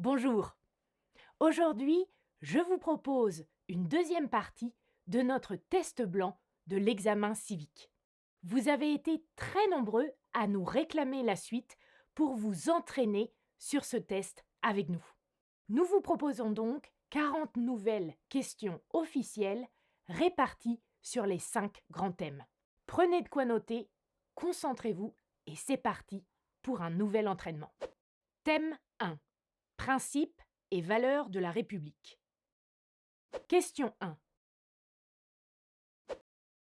Bonjour. Aujourd'hui, je vous propose une deuxième partie de notre test blanc de l'examen civique. Vous avez été très nombreux à nous réclamer la suite pour vous entraîner sur ce test avec nous. Nous vous proposons donc 40 nouvelles questions officielles réparties sur les 5 grands thèmes. Prenez de quoi noter, concentrez-vous et c'est parti pour un nouvel entraînement. Thème 1. Principes et valeurs de la République. Question 1.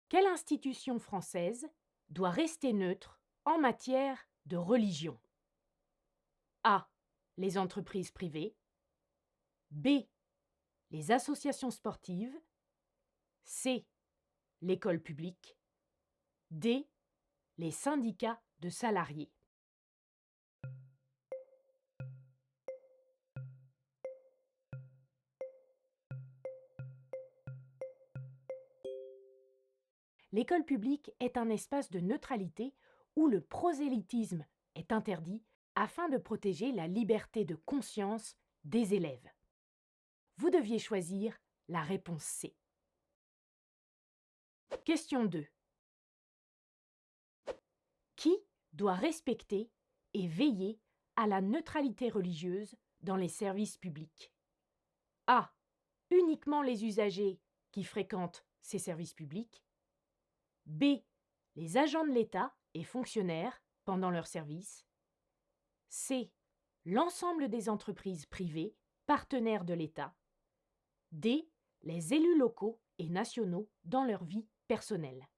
Quelle institution française doit rester neutre en matière de religion? A. Les entreprises privées. B. Les associations sportives. C. L'école publique. D. Les syndicats de salariés. L'école publique est un espace de neutralité où le prosélytisme est interdit afin de protéger la liberté de conscience des élèves. Vous deviez choisir la réponse C. Question 2. Qui doit respecter et veiller à la neutralité religieuse dans les services publics? A. Uniquement les usagers qui fréquentent ces services publics. B. Les agents de l'État et fonctionnaires pendant leur service. C. L'ensemble des entreprises privées, partenaires de l'État. D. Les élus locaux et nationaux dans leur vie personnelle.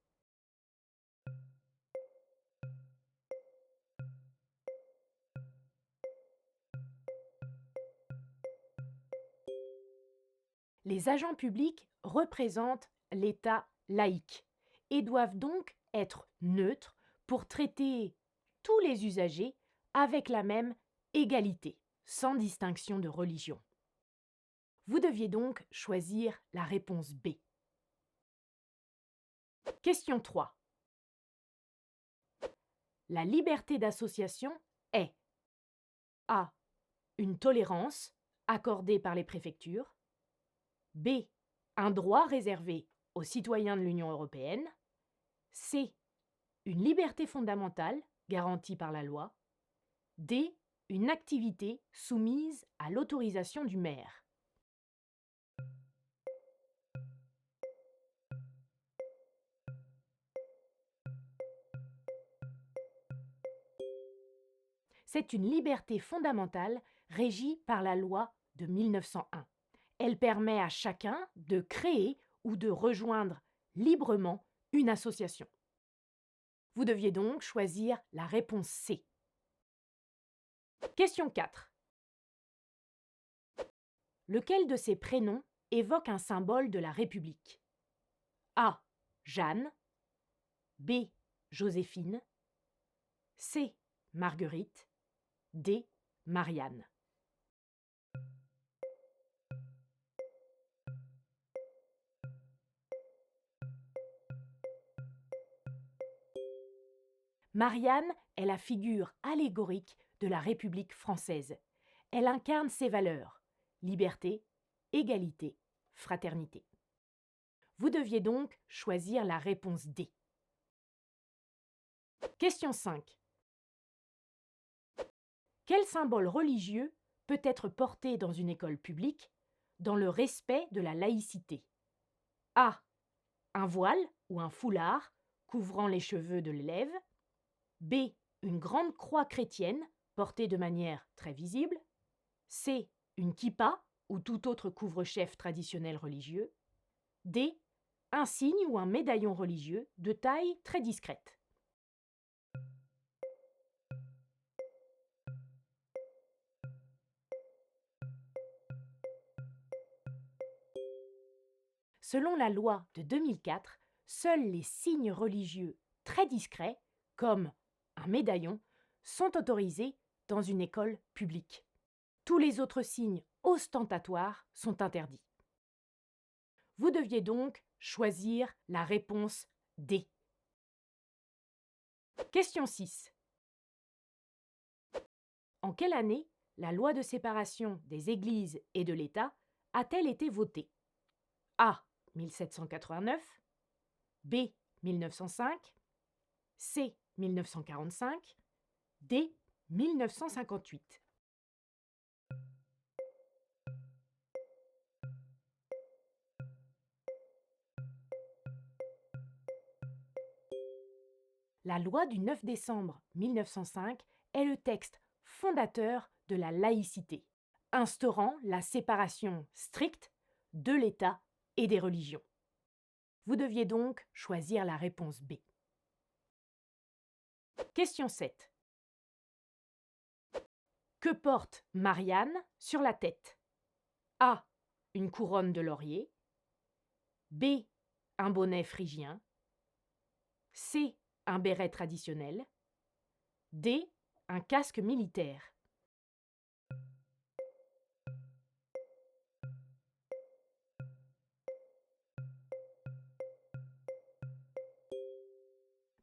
Les agents publics représentent l'État laïque et doivent donc être neutres pour traiter tous les usagers avec la même égalité, sans distinction de religion. Vous deviez donc choisir la réponse B. Question 3. La liberté d'association est A. Une tolérance accordée par les préfectures. B. Un droit réservé aux citoyens de l'Union européenne. C. Une liberté fondamentale garantie par la loi. D. Une activité soumise à l'autorisation du maire. C'est une liberté fondamentale régie par la loi de 1901. Elle permet à chacun de créer ou de rejoindre librement une association. Vous deviez donc choisir la réponse C. Question 4. Lequel de ces prénoms évoque un symbole de la République? A. Jeanne. B. Joséphine. C. Marguerite. D. Marianne. Marianne est la figure allégorique de la République française. Elle incarne ses valeurs: liberté, égalité, fraternité. Vous deviez donc choisir la réponse D. Question 5. Quel symbole religieux peut être porté dans une école publique dans le respect de la laïcité? A. Un voile ou un foulard couvrant les cheveux de l'élève. B. Une grande croix chrétienne portée de manière très visible. C. Une kippa ou tout autre couvre-chef traditionnel religieux. D. Un signe ou un médaillon religieux de taille très discrète. Selon la loi de 2004, seuls les signes religieux très discrets, comme un médaillon, sont autorisés dans une école publique. Tous les autres signes ostentatoires sont interdits. Vous deviez donc choisir la réponse D. Question 6. En quelle année la loi de séparation des Églises et de l'État a-t-elle été votée? A. 1789, B. 1905, C. 1945, D. 1958. La loi du 9 décembre 1905 est le texte fondateur de la laïcité, instaurant la séparation stricte de l'État et des religions. Vous deviez donc choisir la réponse B. Question 7. Que porte Marianne sur la tête? A. Une couronne de laurier. B. Un bonnet phrygien. C. Un béret traditionnel. D. Un casque militaire.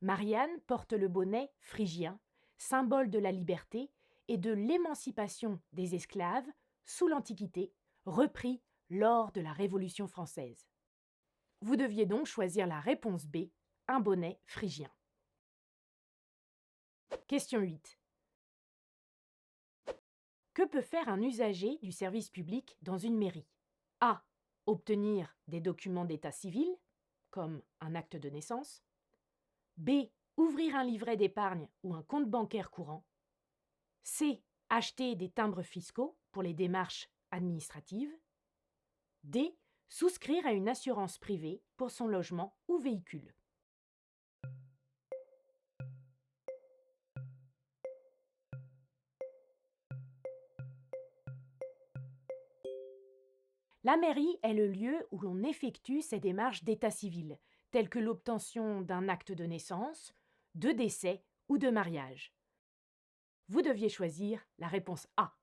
Marianne porte le bonnet phrygien, symbole de la liberté et de l'émancipation des esclaves sous l'Antiquité, repris lors de la Révolution française. Vous deviez donc choisir la réponse B, un bonnet phrygien. Question 8. Que peut faire un usager du service public dans une mairie? A. Obtenir des documents d'état civil, comme un acte de naissance. B. Ouvrir un livret d'épargne ou un compte bancaire courant. C. Acheter des timbres fiscaux pour les démarches administratives. D. Souscrire à une assurance privée pour son logement ou véhicule. La mairie est le lieu où l'on effectue ces démarches d'état civil, telles que l'obtention d'un acte de naissance, de décès ou de mariage. Vous deviez choisir la réponse A.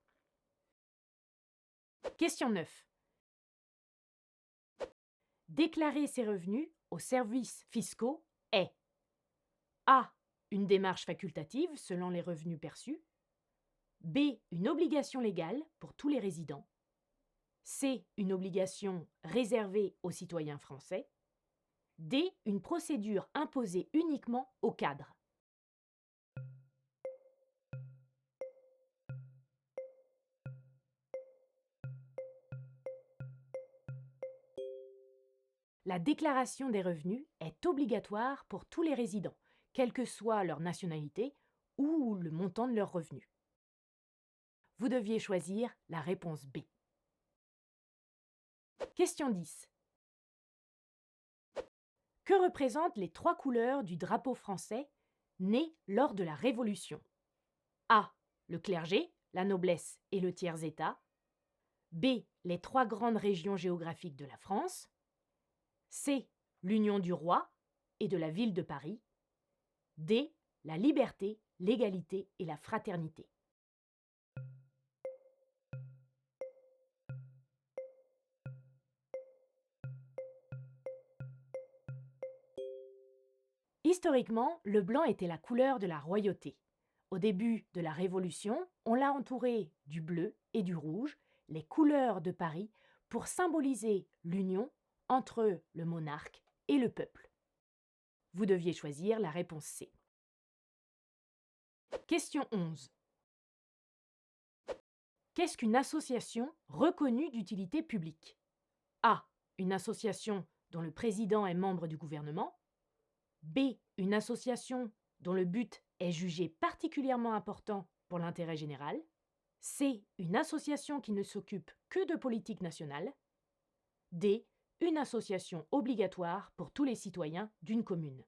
Question 9. Déclarer ses revenus aux services fiscaux est A. Une démarche facultative selon les revenus perçus. B. Une obligation légale pour tous les résidents. C. Une obligation réservée aux citoyens français. D. Une procédure imposée uniquement aux cadres. La déclaration des revenus est obligatoire pour tous les résidents, quelle que soit leur nationalité ou le montant de leurs revenus. Vous deviez choisir la réponse B. Question 10. Que représentent les 3 couleurs du drapeau français né lors de la Révolution? A. Le clergé, la noblesse et le tiers-état. B. Les 3 grandes régions géographiques de la France. C. L'union du roi et de la ville de Paris. D. La liberté, l'égalité et la fraternité. Historiquement, le blanc était la couleur de la royauté. Au début de la Révolution, on l'a entouré du bleu et du rouge, les couleurs de Paris, pour symboliser l'union entre le monarque et le peuple. Vous deviez choisir la réponse C. Question 11. Qu'est-ce qu'une association reconnue d'utilité publique? A. Une association dont le président est membre du gouvernement. B. Une association dont le but est jugé particulièrement important pour l'intérêt général. C. Une association qui ne s'occupe que de politique nationale. D. Une association obligatoire pour tous les citoyens d'une commune.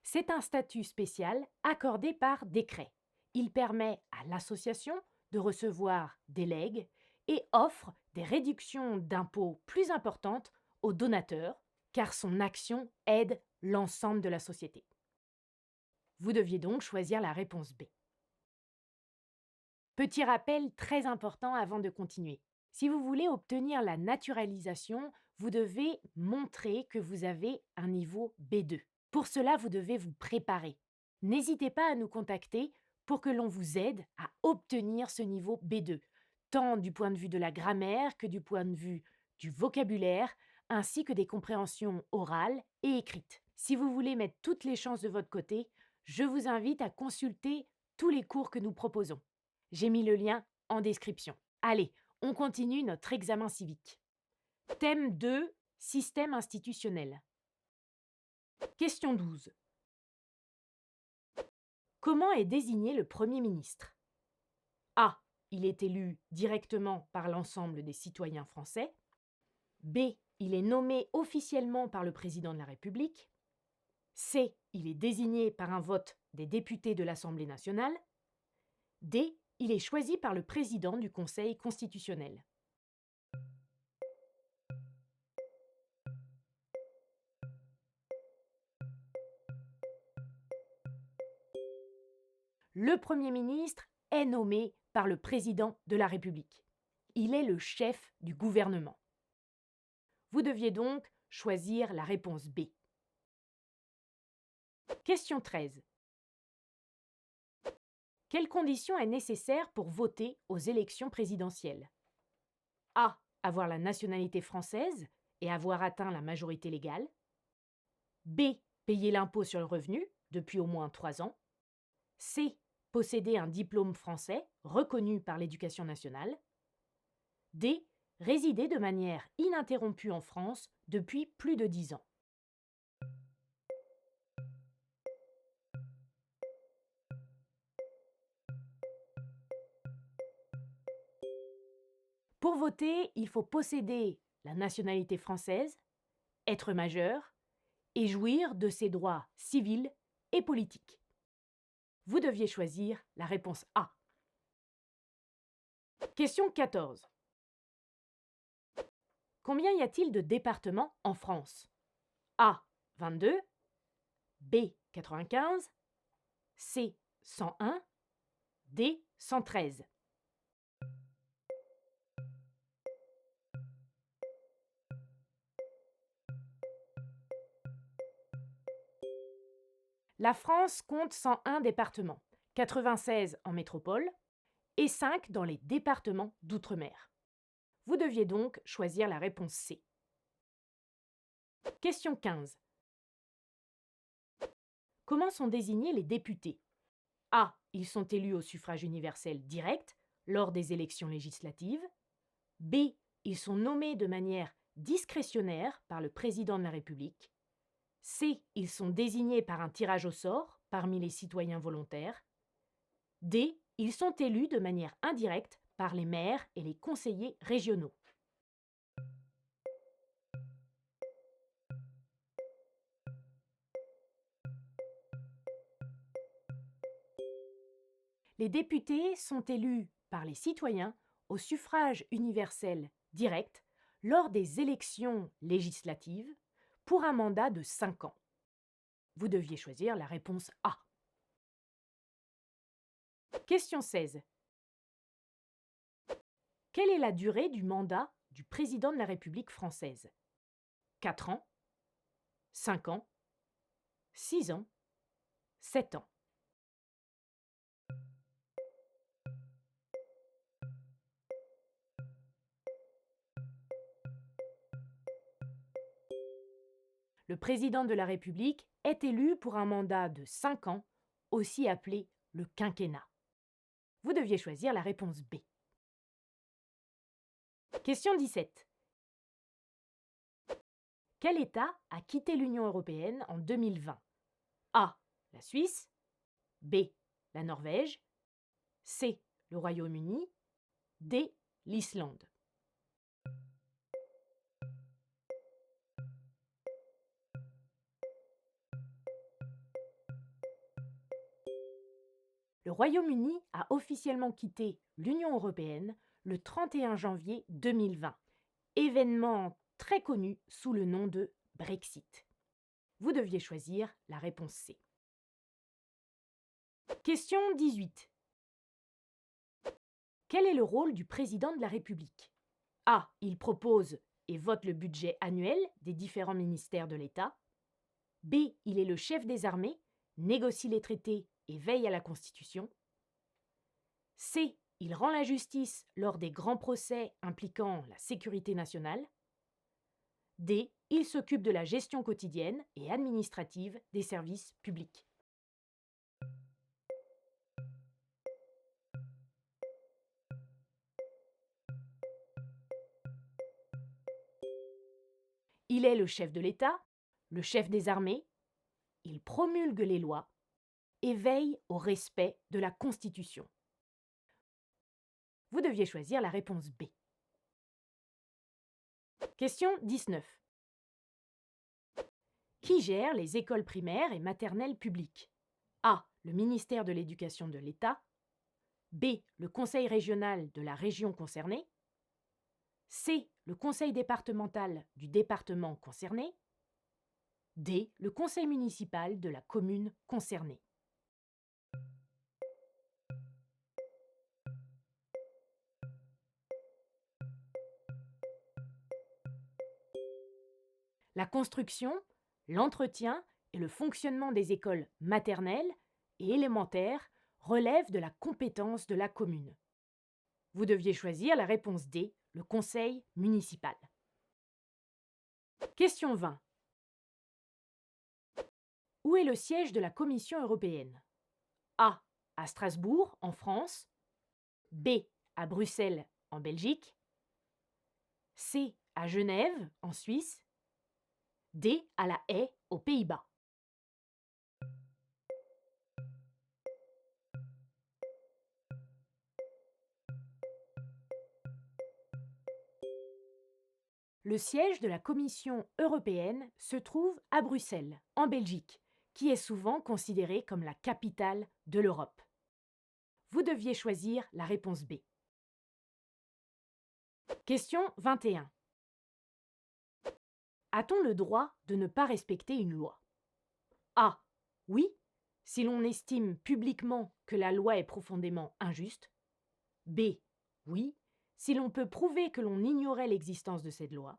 C'est un statut spécial accordé par décret. Il permet à l'association de recevoir des legs et offre des réductions d'impôts plus importantes aux donateurs, car son action aide l'ensemble de la société. Vous deviez donc choisir la réponse B. Petit rappel très important avant de continuer. Si vous voulez obtenir la naturalisation, vous devez montrer que vous avez un niveau B2. Pour cela, vous devez vous préparer. N'hésitez pas à nous contacter pour que l'on vous aide à obtenir ce niveau B2, tant du point de vue de la grammaire que du point de vue du vocabulaire, ainsi que des compréhensions orales et écrites. Si vous voulez mettre toutes les chances de votre côté, je vous invite à consulter tous les cours que nous proposons. J'ai mis le lien en description. Allez, on continue notre examen civique. Thème 2, système institutionnel. Question 12. Comment est désigné le Premier ministre? A. Il est élu directement par l'ensemble des citoyens français. B. Il est nommé officiellement par le président de la République. C. Il est désigné par un vote des députés de l'Assemblée nationale. D. Il est choisi par le président du Conseil constitutionnel. Le Premier ministre est nommé par le président de la République. Il est le chef du gouvernement. Vous deviez donc choisir la réponse B. Question 13. Quelle condition est nécessaire pour voter aux élections présidentielles? A. Avoir la nationalité française et avoir atteint la majorité légale. B. Payer l'impôt sur le revenu depuis au moins 3 ans. C. Posséder un diplôme français reconnu par l'Éducation nationale. D. Résider de manière ininterrompue en France depuis plus de 10 ans. Pour voter, il faut posséder la nationalité française, être majeur et jouir de ses droits civils et politiques. Vous deviez choisir la réponse A. Question 14. Combien y a-t-il de départements en France? A. 22, B. 95, C. 101, D. 113. La France compte 101 départements, 96 en métropole et 5 dans les départements d'outre-mer. Vous deviez donc choisir la réponse C. Question 15. Comment sont désignés les députés? A. Ils sont élus au suffrage universel direct lors des élections législatives. B. Ils sont nommés de manière discrétionnaire par le président de la République. C. Ils sont désignés par un tirage au sort parmi les citoyens volontaires. D. Ils sont élus de manière indirecte par les maires et les conseillers régionaux. Les députés sont élus par les citoyens au suffrage universel direct lors des élections législatives pour un mandat de 5 ans. Vous deviez choisir la réponse A. Question 16. Quelle est la durée du mandat du président de la République française? 4 ans, 5 ans, 6 ans, 7 ans. Le président de la République est élu pour un mandat de 5 ans, aussi appelé le quinquennat. Vous deviez choisir la réponse B. Question 17. Quel État a quitté l'Union européenne en 2020? A. La Suisse. B. La Norvège. C. Le Royaume-Uni. D. L'Islande. Le Royaume-Uni a officiellement quitté l'Union européenne le 31 janvier 2020, événement très connu sous le nom de Brexit. Vous deviez choisir la réponse C. Question 18. Quel est le rôle du président de la République? A. Il propose et vote le budget annuel des différents ministères de l'État. B. Il est le chef des armées, négocie les traités et veille à la Constitution. C. Il rend la justice lors des grands procès impliquant la sécurité nationale. D. Il s'occupe de la gestion quotidienne et administrative des services publics. Il est le chef de l'État, le chef des armées, il promulgue les lois et veille au respect de la Constitution. Vous deviez choisir la réponse B. Question 19. Qui gère les écoles primaires et maternelles publiques? A. Le ministère de l'Éducation de l'État. B. Le conseil régional de la région concernée. C. Le conseil départemental du département concerné. D. Le conseil municipal de la commune concernée. La construction, l'entretien et le fonctionnement des écoles maternelles et élémentaires relèvent de la compétence de la commune. Vous deviez choisir la réponse D, le conseil municipal. Question 20. Où est le siège de la Commission européenne? A. À Strasbourg, en France. B. À Bruxelles, en Belgique. C. À Genève, en Suisse. D. À La Haye, aux Pays-Bas. Le siège de la Commission européenne se trouve à Bruxelles, en Belgique, qui est souvent considérée comme la capitale de l'Europe. Vous deviez choisir la réponse B. Question 21. A-t-on le droit de ne pas respecter une loi? A. Oui, si l'on estime publiquement que la loi est profondément injuste. B. Oui, si l'on peut prouver que l'on ignorait l'existence de cette loi.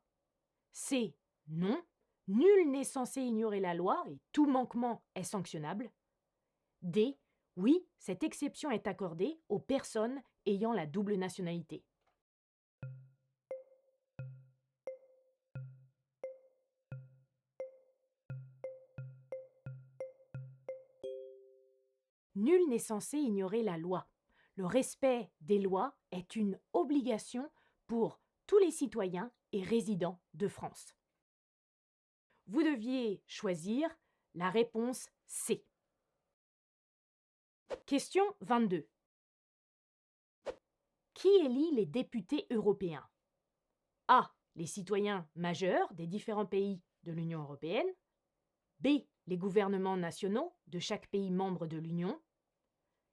C. Non, nul n'est censé ignorer la loi et tout manquement est sanctionnable. D. Oui, cette exception est accordée aux personnes ayant la double nationalité. Nul n'est censé ignorer la loi. Le respect des lois est une obligation pour tous les citoyens et résidents de France. Vous deviez choisir la réponse C. Question 22. Qui élit les députés européens? A. Les citoyens majeurs des différents pays de l'Union européenne. B. Les gouvernements nationaux de chaque pays membre de l'Union.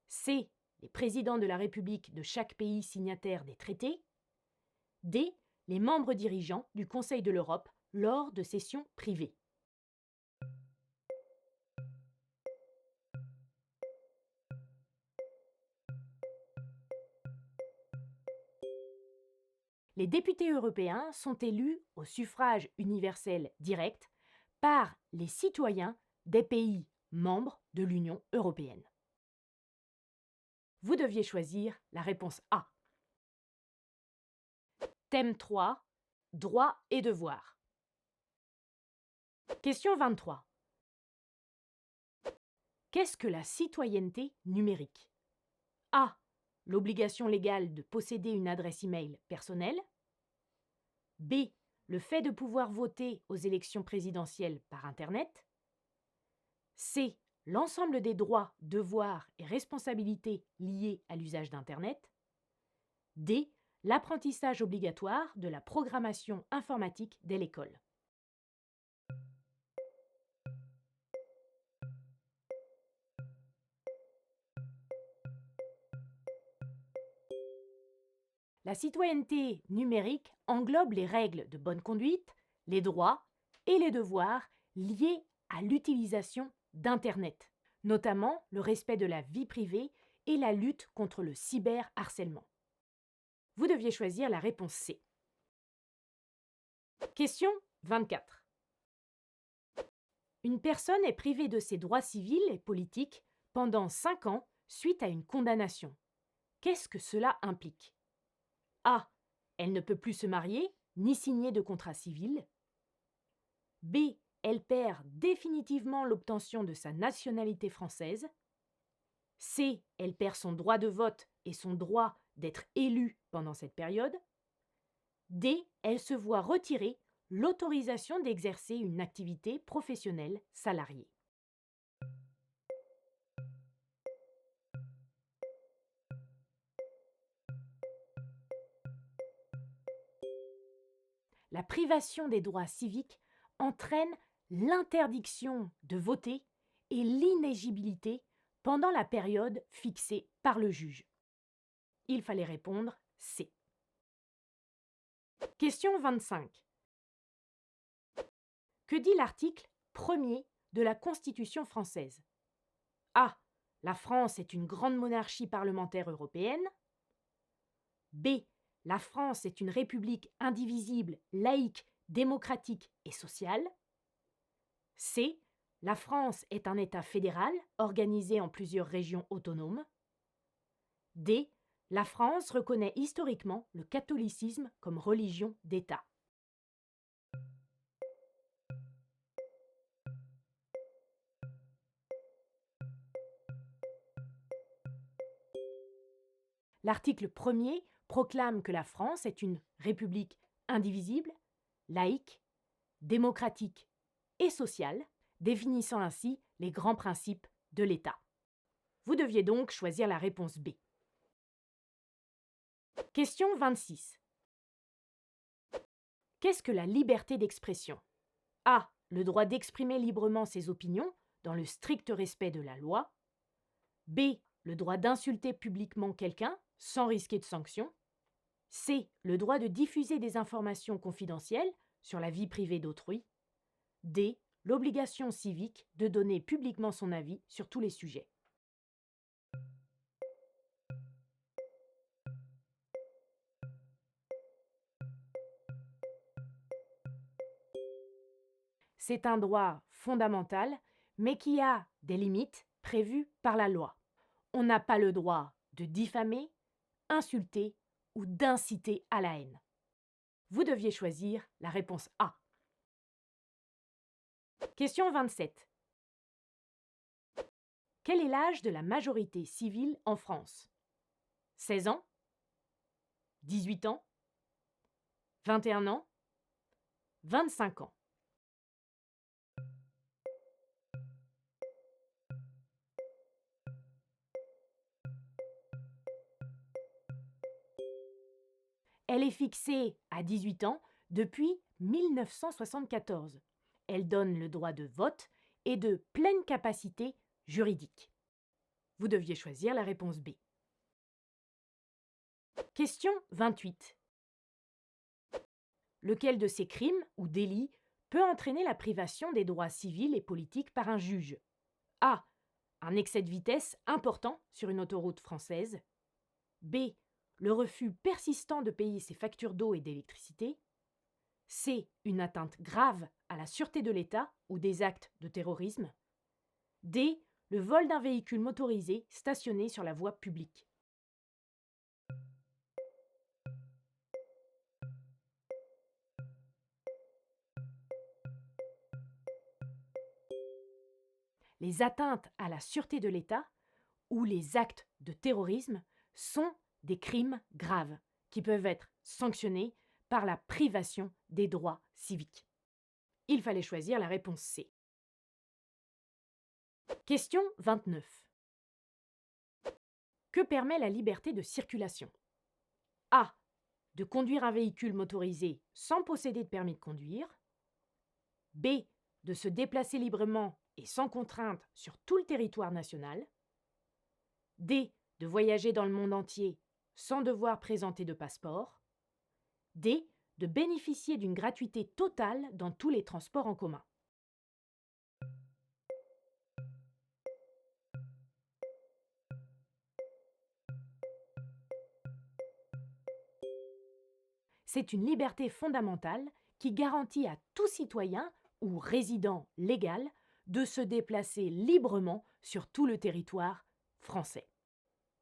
C. Les présidents de la République de chaque pays signataire des traités. D. Les membres dirigeants du Conseil de l'Europe lors de sessions privées. Les députés européens sont élus au suffrage universel direct par les citoyens des pays membres de l'Union européenne. Vous deviez choisir la réponse A. Thème 3. Droits et devoirs. Question 23. Qu'est-ce que la citoyenneté numérique? A. L'obligation légale de posséder une adresse e-mail personnelle. B. Le fait de pouvoir voter aux élections présidentielles par Internet. C. L'ensemble des droits, devoirs et responsabilités liés à l'usage d'Internet. D. L'apprentissage obligatoire de la programmation informatique dès l'école. La citoyenneté numérique englobe les règles de bonne conduite, les droits et les devoirs liés à l'utilisation d'Internet, notamment le respect de la vie privée et la lutte contre le cyberharcèlement. Vous deviez choisir la réponse C. Question 24. Une personne est privée de ses droits civils et politiques pendant 5 ans suite à une condamnation. Qu'est-ce que cela implique? A. Elle ne peut plus se marier ni signer de contrat civil. B. Elle perd définitivement l'obtention de sa nationalité française. C. Elle perd son droit de vote et son droit d'être élue pendant cette période. D. Elle se voit retirer l'autorisation d'exercer une activité professionnelle salariée. La privation des droits civiques entraîne l'interdiction de voter et l'inéligibilité pendant la période fixée par le juge. Il fallait répondre C. Question 25. Que dit l'article 1er de la Constitution française? A. La France est une grande monarchie parlementaire européenne. B. La France est une république indivisible, laïque, démocratique et sociale. C. La France est un État fédéral organisé en plusieurs régions autonomes. D. La France reconnaît historiquement le catholicisme comme religion d'État. L'article 1er proclame que la France est une république indivisible, laïque, démocratique et sociale, définissant ainsi les grands principes de l'État. Vous deviez donc choisir la réponse B. Question 26. Qu'est-ce que la liberté d'expression? A. Le droit d'exprimer librement ses opinions dans le strict respect de la loi. B. Le droit d'insulter publiquement quelqu'un sans risquer de sanction. C. Le droit de diffuser des informations confidentielles sur la vie privée d'autrui. D. L'obligation civique de donner publiquement son avis sur tous les sujets. C'est un droit fondamental, mais qui a des limites prévues par la loi. On n'a pas le droit de diffamer, insulter ou d'inciter à la haine. Vous deviez choisir la réponse A. Question 27. Quel est l'âge de la majorité civile en France? 16 ans? 18 ans? 21 ans? 25 ans? Elle est fixée à 18 ans depuis 1974. Elle donne le droit de vote et de pleine capacité juridique. Vous deviez choisir la réponse B. Question 28. Lequel de ces crimes ou délits peut entraîner la privation des droits civils et politiques par un juge? A. Un excès de vitesse important sur une autoroute française. B. Le refus persistant de payer ses factures d'eau et d'électricité. C. Une atteinte grave à la sûreté de l'État ou des actes de terrorisme. D. Le vol d'un véhicule motorisé stationné sur la voie publique. Les atteintes à la sûreté de l'État ou les actes de terrorisme sont des crimes graves qui peuvent être sanctionnés par la privation des droits civiques. Il fallait choisir la réponse C. Question 29. Que permet la liberté de circulation? A. De conduire un véhicule motorisé sans posséder de permis de conduire. B. De se déplacer librement et sans contrainte sur tout le territoire national. D. De voyager dans le monde entier sans devoir présenter de passeport. D. De bénéficier d'une gratuité totale dans tous les transports en commun. C'est une liberté fondamentale qui garantit à tout citoyen ou résident légal de se déplacer librement sur tout le territoire français.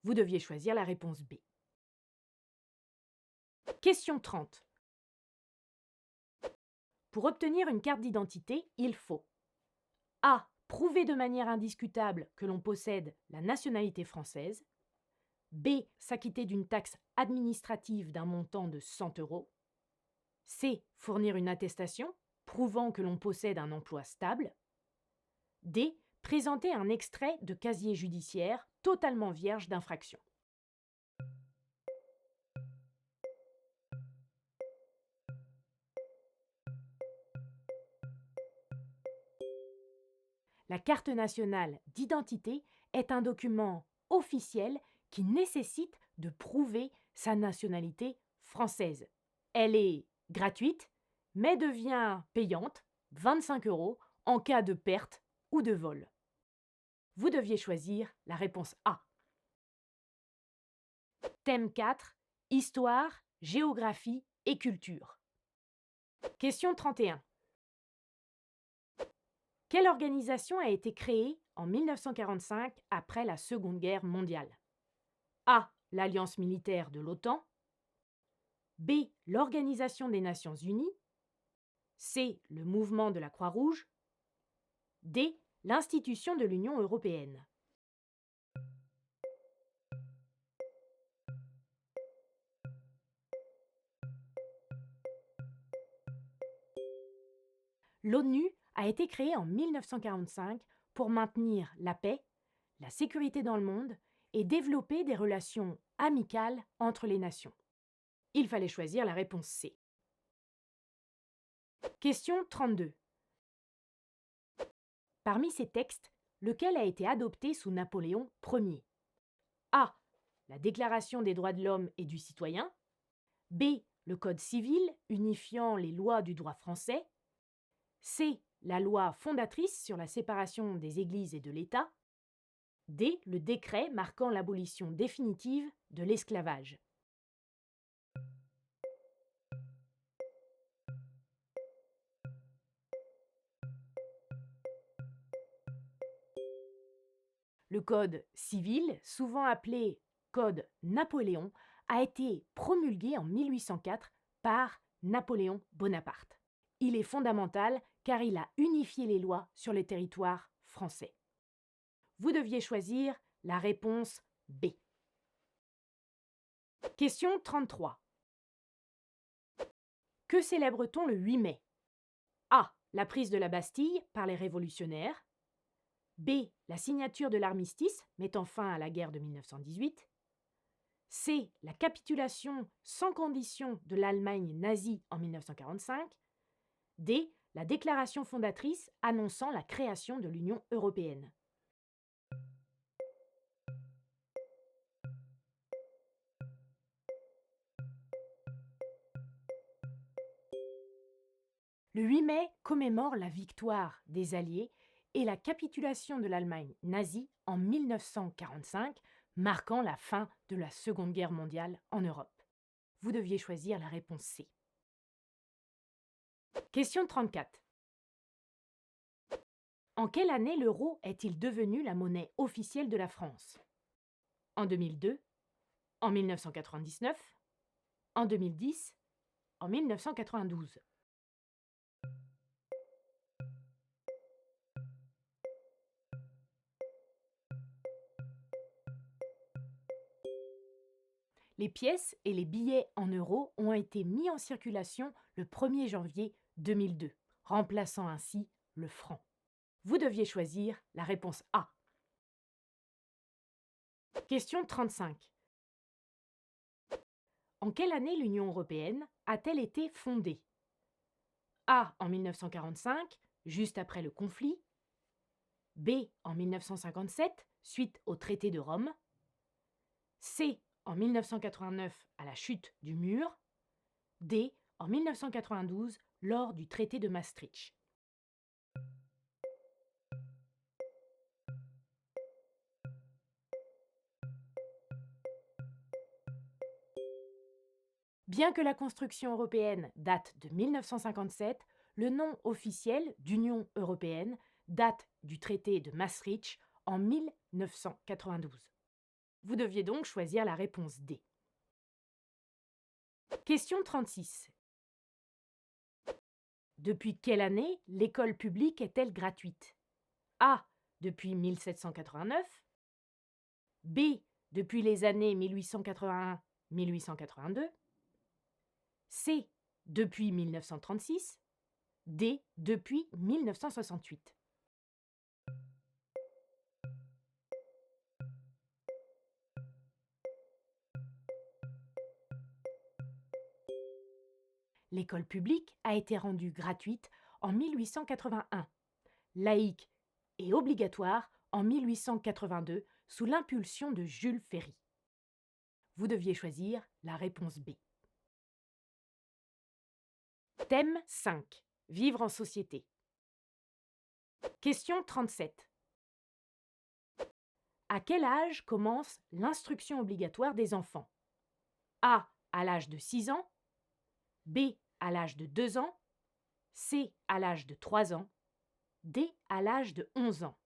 Vous deviez choisir la réponse B. Question 30. Pour obtenir une carte d'identité, il faut A. Prouver de manière indiscutable que l'on possède la nationalité française. B. S'acquitter d'une taxe administrative d'un montant de 100 €. C. Fournir une attestation prouvant que l'on possède un emploi stable. D. Présenter un extrait de casier judiciaire totalement vierge d'infraction. La carte nationale d'identité est un document officiel qui nécessite de prouver sa nationalité française. Elle est gratuite, mais devient payante, 25 €, en cas de perte ou de vol. Vous deviez choisir la réponse A. Thème 4. Histoire, géographie et culture. Question 31. Quelle organisation a été créée en 1945 après la Seconde Guerre mondiale? A. L'Alliance militaire de l'OTAN. B. L'Organisation des Nations Unies. C. Le mouvement de la Croix-Rouge. D. L'institution de l'Union européenne. L'ONU a été créée en 1945 pour maintenir la paix, la sécurité dans le monde et développer des relations amicales entre les nations. Il fallait choisir la réponse C. Question 32. Parmi ces textes, lequel a été adopté sous Napoléon Ier? A. La Déclaration des droits de l'homme et du citoyen. B. Le Code civil unifiant les lois du droit français. C. La loi fondatrice sur la séparation des églises et de l'État. D. Le décret marquant l'abolition définitive de l'esclavage. Le Code civil, souvent appelé Code Napoléon, a été promulgué en 1804 par Napoléon Bonaparte. Il est fondamental car il a unifié les lois sur le territoire français. Vous deviez choisir la réponse B. Question 33. Que célèbre-t-on le 8 mai? A. La prise de la Bastille par les révolutionnaires. B. La signature de l'armistice mettant fin à la guerre de 1918. C. La capitulation sans condition de l'Allemagne nazie en 1945. D. La déclaration fondatrice annonçant la création de l'Union européenne. Le 8 mai commémore la victoire des Alliés et la capitulation de l'Allemagne nazie en 1945, marquant la fin de la Seconde Guerre mondiale en Europe. Vous deviez choisir la réponse C. Question 34. En quelle année l'euro est-il devenu la monnaie officielle de la France? En 2002, en 1999, en 2010, en 1992. Les pièces et les billets en euros ont été mis en circulation le 1er janvier 2002, remplaçant ainsi le franc. Vous deviez choisir la réponse A. Question 35. En quelle année l'Union européenne a-t-elle été fondée? A. En 1945, juste après le conflit. B. En 1957, suite au traité de Rome. C. En 1989, à la chute du mur. D. En 1992, lors du traité de Maastricht. Bien que la construction européenne date de 1957, le nom officiel d'Union européenne date du traité de Maastricht en 1992. Vous deviez donc choisir la réponse D. Question 36. Depuis quelle année l'école publique est-elle gratuite? A. Depuis 1789. B. Depuis les années 1881-1882. C. Depuis 1936. D. Depuis 1968. L'école publique a été rendue gratuite en 1881, laïque et obligatoire en 1882 sous l'impulsion de Jules Ferry. Vous deviez choisir la réponse B. Thème 5. Vivre en société. Question 37. À quel âge commence l'instruction obligatoire des enfants? A. À l'âge de 6 ans. B. À l'âge de 2 ans. C. À l'âge de 3 ans. D. À l'âge de 11 ans.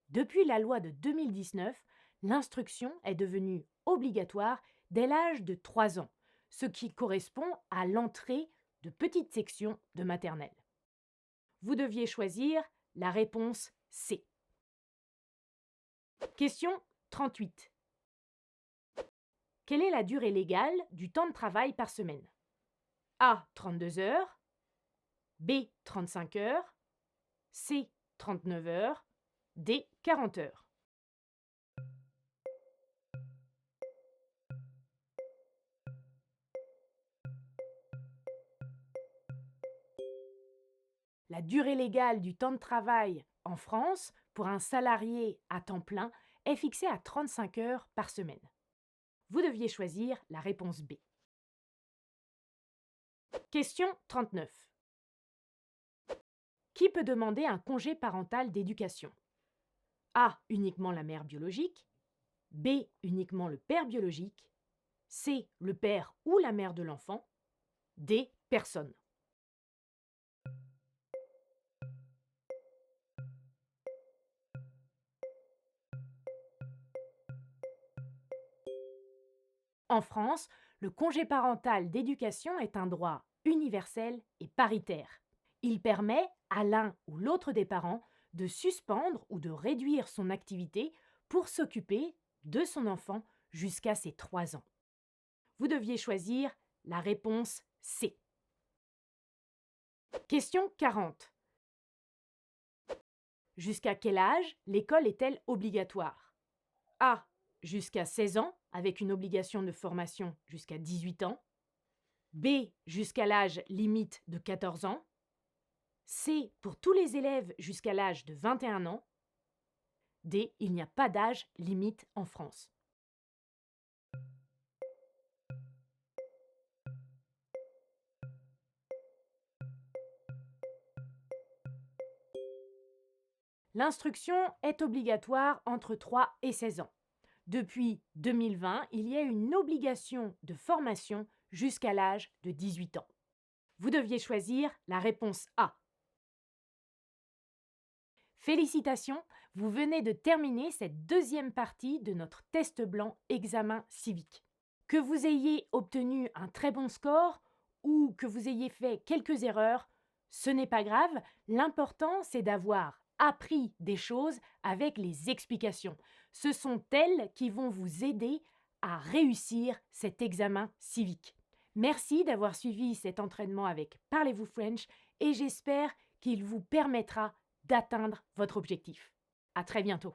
Depuis la loi de 2019, l'instruction est devenue obligatoire dès l'âge de 3 ans, ce qui correspond à l'entrée de petites sections de maternelle. Vous deviez choisir la réponse C. Question 38. Quelle est la durée légale du temps de travail par semaine? A. 32 heures. B. 35 heures. C. 39 heures. D. 40 heures. La durée légale du temps de travail en France pour un salarié à temps plein est fixée à 35 heures par semaine. Vous deviez choisir la réponse B. Question 39. Qui peut demander un congé parental d'éducation? A. Uniquement la mère biologique. B. Uniquement le père biologique. C. Le père ou la mère de l'enfant. D. Personne. En France, le congé parental d'éducation est un droit universel et paritaire. Il permet à l'un ou l'autre des parents de suspendre ou de réduire son activité pour s'occuper de son enfant jusqu'à ses 3 ans. Vous deviez choisir la réponse C. Question 40. Jusqu'à quel âge l'école est-elle obligatoire? A. Jusqu'à 16 ans, avec une obligation de formation jusqu'à 18 ans. B. Jusqu'à l'âge limite de 14 ans. C. Pour tous les élèves jusqu'à l'âge de 21 ans. D. Il n'y a pas d'âge limite en France. L'instruction est obligatoire entre 3 et 16 ans. Depuis 2020, il y a une obligation de formation jusqu'à l'âge de 18 ans. Vous deviez choisir la réponse A. Félicitations, vous venez de terminer cette deuxième partie de notre test blanc examen civique. Que vous ayez obtenu un très bon score ou que vous ayez fait quelques erreurs, ce n'est pas grave, l'important c'est d'avoir appris des choses avec les explications. Ce sont elles qui vont vous aider à réussir cet examen civique. Merci d'avoir suivi cet entraînement avec Parlez-vous French et j'espère qu'il vous permettra d'atteindre votre objectif. À très bientôt.